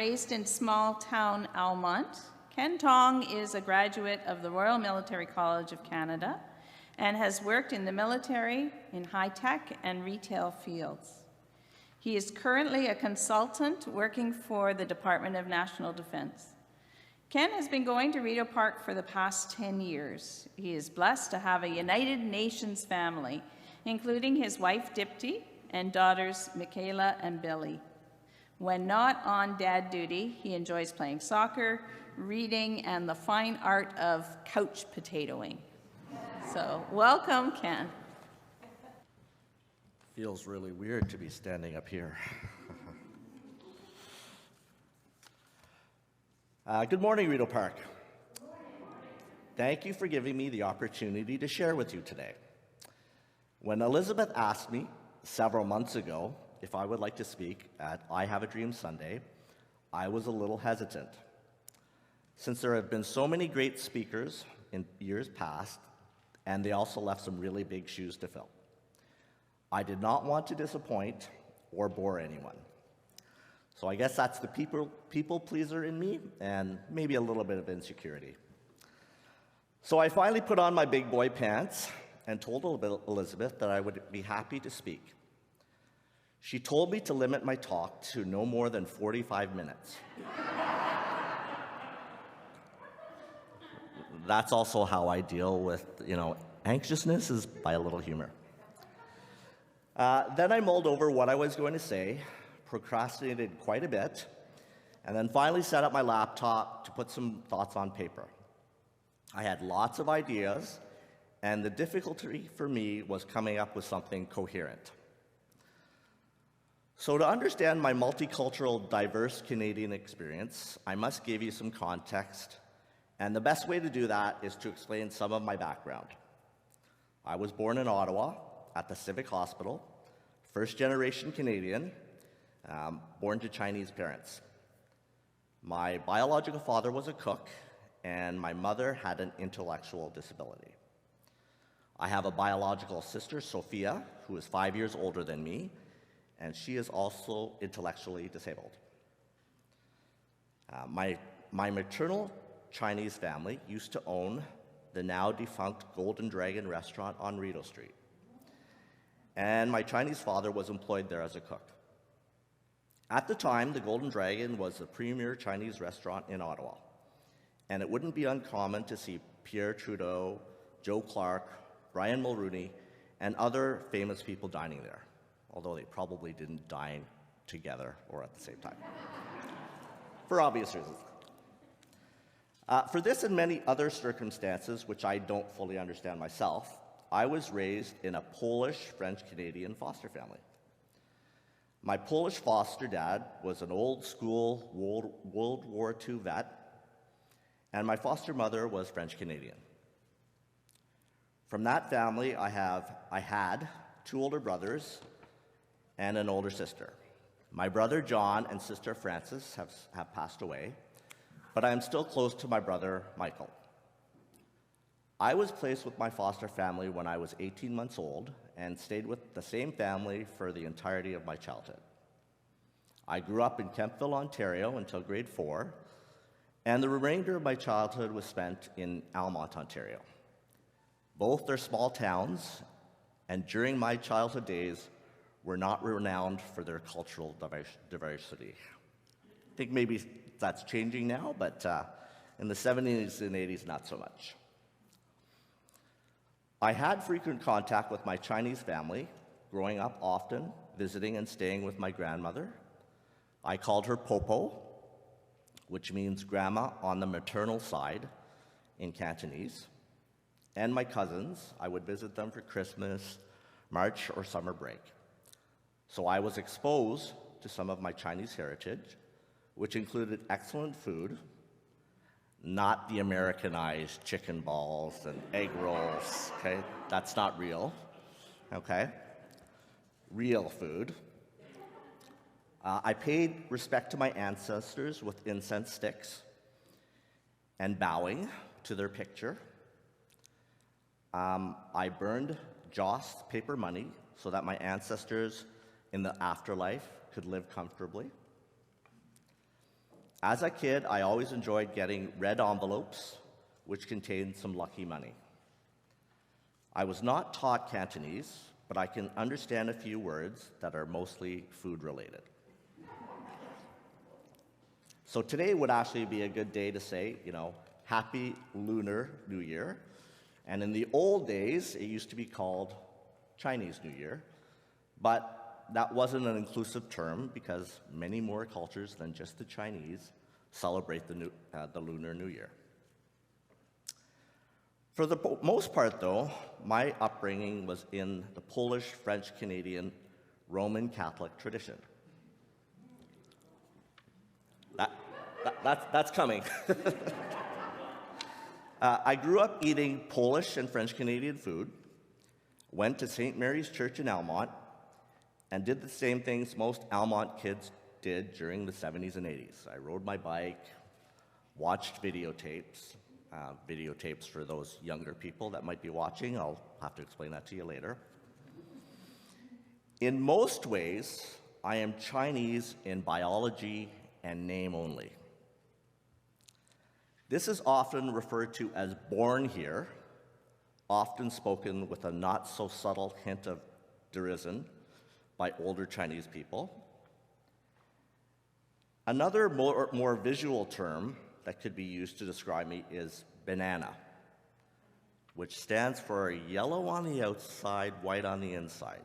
raised in small town Almont, Ken Tong is a graduate of the Royal Military College of Canada and has worked in the military, in high-tech, and retail fields. He is currently a consultant working for the Department of National Defense. Ken has been going to Rideau Park for the past 10 years. He is blessed to have a United Nations family, including his wife, Dipti, and daughters, Michaela and Billy. When not on dad duty, he enjoys playing soccer, reading, and the fine art of couch potatoing. So, welcome, Ken. Feels really weird to be standing up here. Good morning, Rideau Park. Thank you for giving me the opportunity to share with you today. When Elizabeth asked me several months ago if I would like to speak at I Have a Dream Sunday, I was a little hesitant. Since there have been so many great speakers in years past, and they also left some really big shoes to fill. I did not want to disappoint or bore anyone. So I guess that's the people pleaser in me, and maybe a little bit of insecurity. So I finally put on my big boy pants and told Elizabeth that I would be happy to speak. She told me to limit my talk to no more than 45 minutes. That's also how I deal with, anxiousness, is by a little humor. Then I mulled over what I was going to say, procrastinated quite a bit, and then finally set up my laptop to put some thoughts on paper. I had lots of ideas, and the difficulty for me was coming up with something coherent. So to understand my multicultural, diverse Canadian experience, I must give you some context, and the best way to do that is to explain some of my background. I was born in Ottawa at the Civic Hospital, first-generation Canadian, born to Chinese parents. My biological father was a cook, and my mother had an intellectual disability. I have a biological sister, Sophia, who is 5 years older than me, and she is also intellectually disabled. My maternal Chinese family used to own the now defunct Golden Dragon restaurant on Rideau Street. And my Chinese father was employed there as a cook. At the time, the Golden Dragon was the premier Chinese restaurant in Ottawa, and it wouldn't be uncommon to see Pierre Trudeau, Joe Clark, Brian Mulroney, and other famous people dining there, although they probably didn't dine together or at the same time, for obvious reasons. For this and many other circumstances, which I don't fully understand myself, I was raised in a Polish, French-Canadian foster family. My Polish foster dad was an old-school World War II vet, and my foster mother was French-Canadian. From that family, I had 2 older brothers and an older sister. My brother John and sister Frances have passed away, but I am still close to my brother Michael. I was placed with my foster family when I was 18 months old and stayed with the same family for the entirety of my childhood. I grew up in Kemptville, Ontario until grade 4, and the remainder of my childhood was spent in Almont, Ontario. Both are small towns, and during my childhood days were not renowned for their cultural diversity. I think maybe that's changing now, but in the 70s and 80s, not so much. I had frequent contact with my Chinese family, growing up often, visiting and staying with my grandmother. I called her Popo, which means grandma on the maternal side in Cantonese. And my cousins, I would visit them for Christmas, March, or summer break. So I was exposed to some of my Chinese heritage, which included excellent food, not the Americanized chicken balls and egg rolls, okay? That's not real, okay? Real food. I paid respect to my ancestors with incense sticks and bowing to their picture. I burned joss paper money so that my ancestors in the afterlife could live comfortably. As a kid, I always enjoyed getting red envelopes, which contained some lucky money. I was not taught Cantonese, but I can understand a few words that are mostly food-related. So today would actually be a good day to say, Happy Lunar New Year. And in the old days, it used to be called Chinese New Year, but that wasn't an inclusive term because many more cultures than just the Chinese celebrate the Lunar New Year. For the most part, though, my upbringing was in the Polish, French, Canadian, Roman Catholic tradition. That's coming. I grew up eating Polish and French Canadian food, went to St. Mary's Church in Almont, and did the same things most Almont kids did during the 70s and 80s. I rode my bike, watched videotapes. Videotapes for those younger people that might be watching. I'll have to explain that to you later. In most ways, I am Chinese in biology and name only. This is often referred to as born here, often spoken with a not so subtle hint of derision by older Chinese people. Another more visual term that could be used to describe me is banana, which stands for yellow on the outside, white on the inside.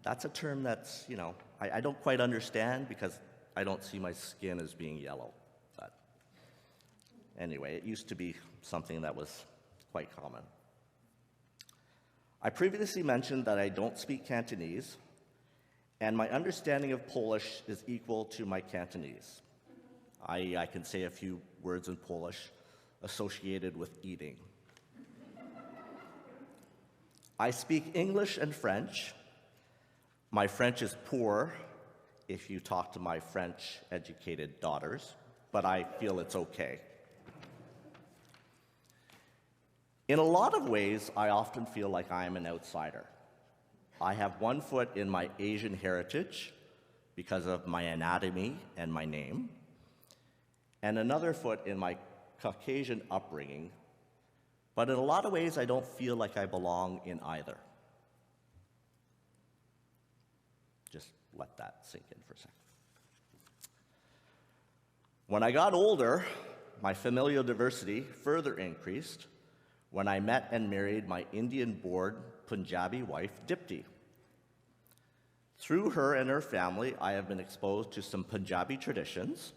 That's a term that's, I don't quite understand because I don't see my skin as being yellow. But anyway, it used to be something that was quite common. I previously mentioned that I don't speak Cantonese, and my understanding of Polish is equal to my Cantonese. I can say a few words in Polish associated with eating. I speak English and French. My French is poor if you talk to my French-educated daughters, but I feel it's okay. In a lot of ways, I often feel like I am an outsider. I have one foot in my Asian heritage because of my anatomy and my name, and another foot in my Caucasian upbringing, but in a lot of ways, I don't feel like I belong in either. Just let that sink in for a second. When I got older, my familial diversity further increased when I met and married my Indian-born Punjabi wife, Dipti. Through her and her family, I have been exposed to some Punjabi traditions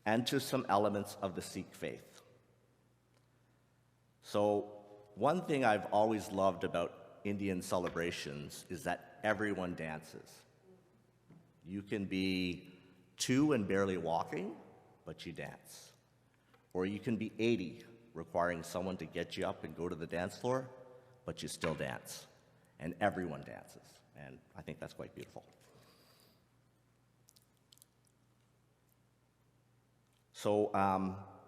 and to some elements of the Sikh faith. So one thing I've always loved about Indian celebrations is that everyone dances. You can be 2 and barely walking, but you dance. Or you can be 80, requiring someone to get you up and go to the dance floor, but you still dance. And everyone dances. And I think that's quite beautiful. So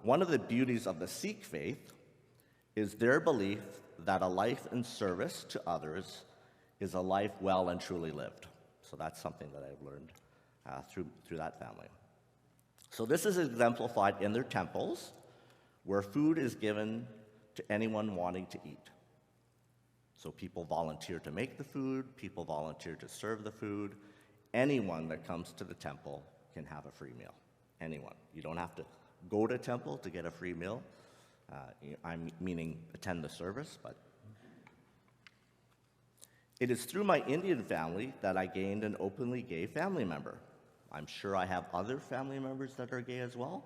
one of the beauties of the Sikh faith is their belief that a life in service to others is a life well and truly lived. So that's something that I've learned through that family. So this is exemplified in their temples, where food is given to anyone wanting to eat. So people volunteer to make the food, people volunteer to serve the food. Anyone that comes to the temple can have a free meal. Anyone. You don't have to go to temple to get a free meal. I'm meaning attend the service, but it is through my Indian family that I gained an openly gay family member. I'm sure I have other family members that are gay as well,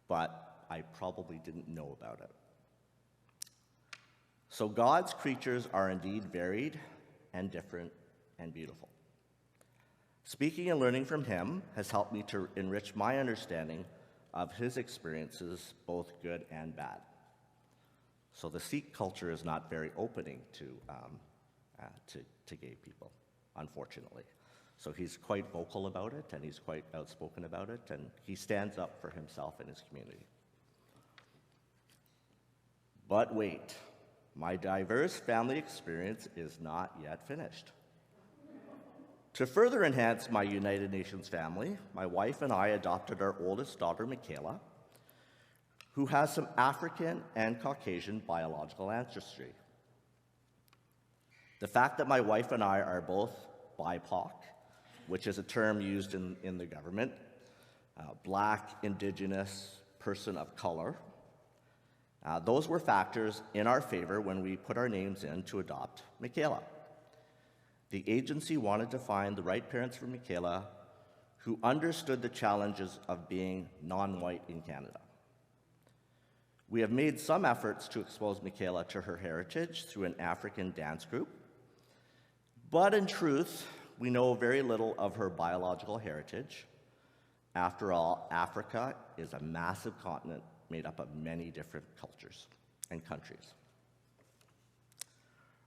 but I probably didn't know about it. So God's creatures are indeed varied and different and beautiful. Speaking and learning from him has helped me to enrich my understanding of his experiences, both good and bad. So the Sikh culture is not very opening to gay people, unfortunately. So he's quite vocal about it, and he's quite outspoken about it, and he stands up for himself and his community. But wait, my diverse family experience is not yet finished. To further enhance my United Nations family, my wife and I adopted our oldest daughter, Michaela, who has some African and Caucasian biological ancestry. The fact that my wife and I are both BIPOC, which is a term used in the government, Black, Indigenous, person of color, those were factors in our favor when we put our names in to adopt Michaela. The agency wanted to find the right parents for Michaela who understood the challenges of being non-white in Canada. We have made some efforts to expose Michaela to her heritage through an African dance group, but in truth, we know very little of her biological heritage. After all, Africa is a massive continent made up of many different cultures and countries.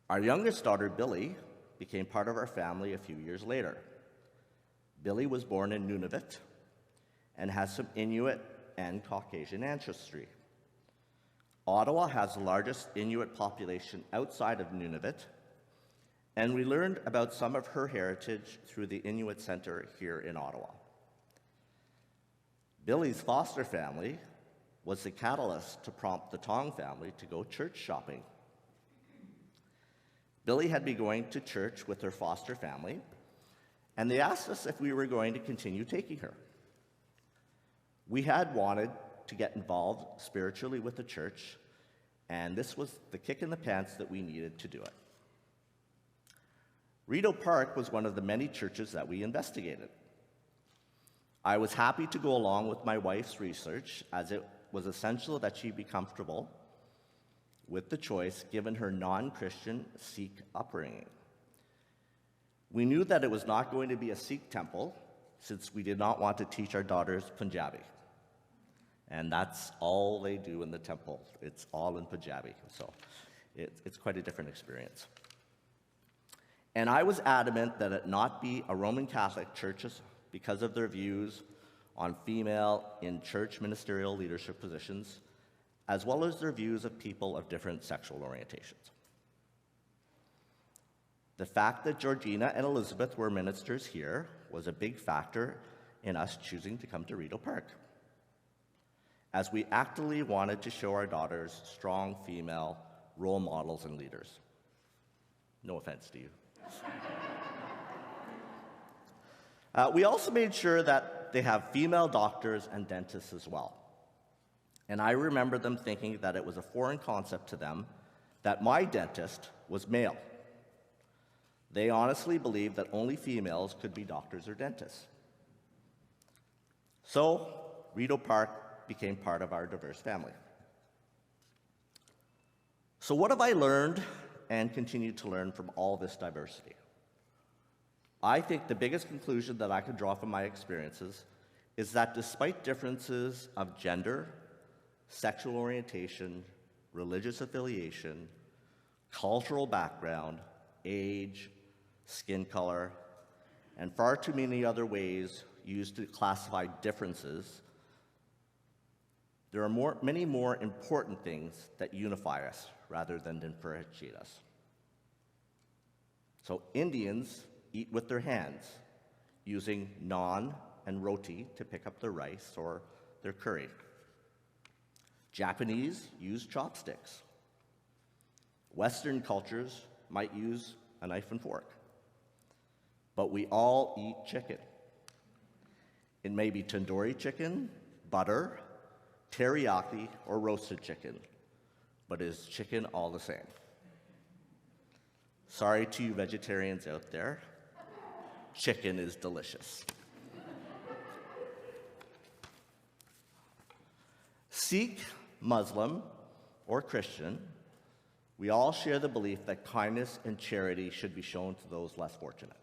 Our youngest daughter, Billy, became part of our family a few years later. Billy was born in Nunavut and has some Inuit and Caucasian ancestry. Ottawa has the largest Inuit population outside of Nunavut, and we learned about some of her heritage through the Inuit Center here in Ottawa. Billy's foster family was the catalyst to prompt the Tong family to go church shopping. Billy had been going to church with her foster family, and they asked us if we were going to continue taking her. We had wanted to get involved spiritually with the church, and this was the kick in the pants that we needed to do it. Rideau Park was one of the many churches that we investigated. I was happy to go along with my wife's research, as it was essential that she be comfortable with the choice given her non-Christian Sikh upbringing. We knew that it was not going to be a Sikh temple, since we did not want to teach our daughters Punjabi. And that's all they do in the temple. It's all in Punjabi, so it's quite a different experience. And I was adamant that it not be a Roman Catholic church because of their views on female in church ministerial leadership positions, as well as their views of people of different sexual orientations. The fact that Georgina and Elizabeth were ministers here was a big factor in us choosing to come to Rideau Park, as we actively wanted to show our daughters strong female role models and leaders. No offense to you. We also made sure that they have female doctors and dentists as well. And I remember them thinking that it was a foreign concept to them that my dentist was male. They honestly believed that only females could be doctors or dentists. So, Rideau Park became part of our diverse family. So what have I learned and continue to learn from all this diversity? I think the biggest conclusion that I could draw from my experiences is that despite differences of gender, sexual orientation, religious affiliation, cultural background, age, skin color, and far too many other ways used to classify differences, there are many more important things that unify us rather than differentiate us. So Indians eat with their hands, using naan and roti to pick up their rice or their curry. Japanese use chopsticks. Western cultures might use a knife and fork. But we all eat chicken. It may be tandoori chicken, butter, teriyaki, or roasted chicken, but is chicken all the same? Sorry to you vegetarians out there, chicken is delicious. Sikh, Muslim, or Christian, we all share the belief that kindness and charity should be shown to those less fortunate.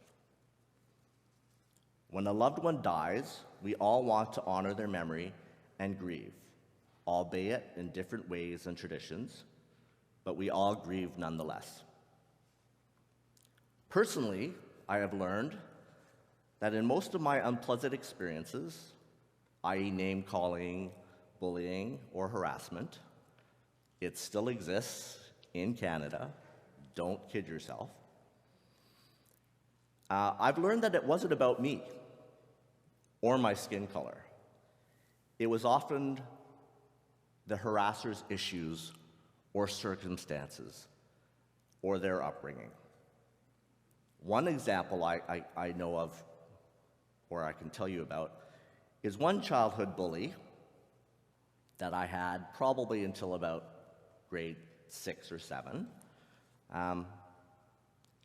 When a loved one dies, we all want to honor their memory and grieve, albeit in different ways and traditions, but we all grieve nonetheless. Personally, I have learned that in most of my unpleasant experiences, i.e. name-calling, bullying, or harassment, it still exists in Canada. Don't kid yourself. I've learned that it wasn't about me or my skin color. It was often the harasser's issues or circumstances or their upbringing. One example I know of, or I can tell you about, is one childhood bully that I had probably until about grade 6 or 7.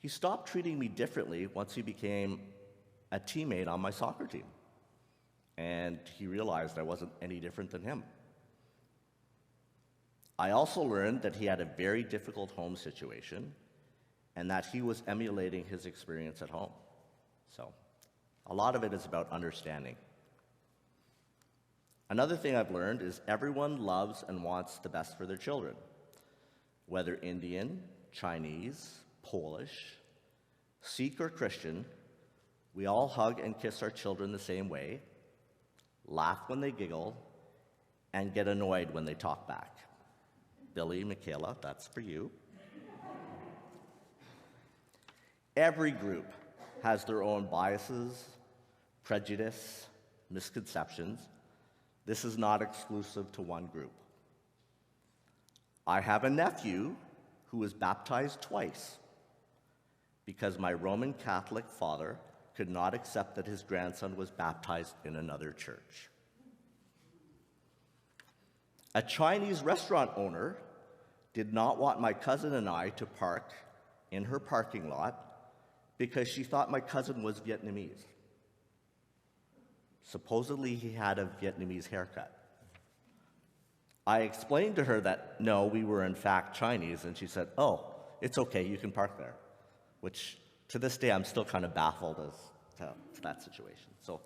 He stopped treating me differently once he became a teammate on my soccer team. And he realized I wasn't any different than him. I also learned that he had a very difficult home situation and that he was emulating his experience at home. So a lot of it is about understanding. Another thing I've learned is everyone loves and wants the best for their children. Whether Indian, Chinese, Polish, Sikh, or Christian, we all hug and kiss our children the same way, laugh when they giggle, and get annoyed when they talk back. Billy, Michaela, that's for you. Every group has their own biases, prejudice, misconceptions. This is not exclusive to one group. I have a nephew who was baptized twice because my Roman Catholic father could not accept that his grandson was baptized in another church. A Chinese restaurant owner did not want my cousin and I to park in her parking lot because she thought my cousin was Vietnamese. Supposedly, he had a Vietnamese haircut. I explained to her that, no, we were in fact Chinese, and she said, oh, it's okay, you can park there, which to this day I'm still kind of baffled as to that situation. So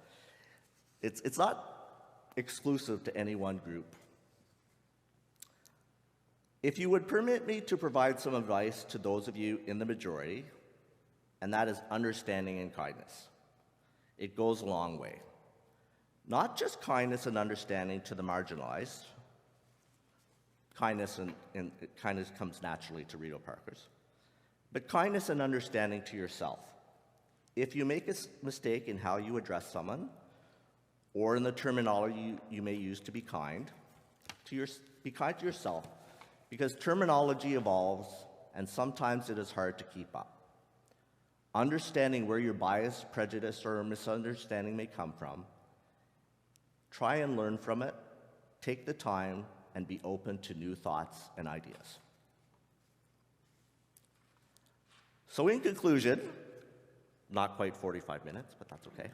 it's not exclusive to any one group. If you would permit me to provide some advice to those of you in the majority, and that is understanding and kindness. It goes a long way. Not just kindness and understanding to the marginalized. Kindness comes naturally to Rito Parkers. But kindness and understanding to yourself. If you make a mistake in how you address someone, or in the terminology you may use to be kind, be kind to yourself, because terminology evolves, and sometimes it is hard to keep up. Understanding where your bias, prejudice, or misunderstanding may come from, try and learn from it, take the time, and be open to new thoughts and ideas. So in conclusion, not quite 45 minutes, but that's okay.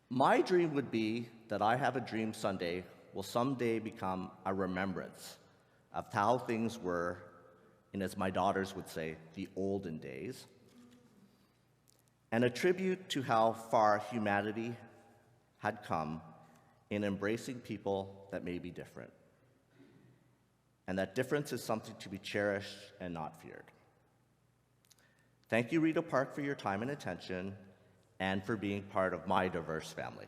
My dream would be that I Have a Dream Sunday will someday become a remembrance of how things were in, as my daughters would say, the olden days, and a tribute to how far humanity had come in embracing people that may be different, and that difference is something to be cherished and not feared. Thank you, Rito Park, for your time and attention, and for being part of my diverse family.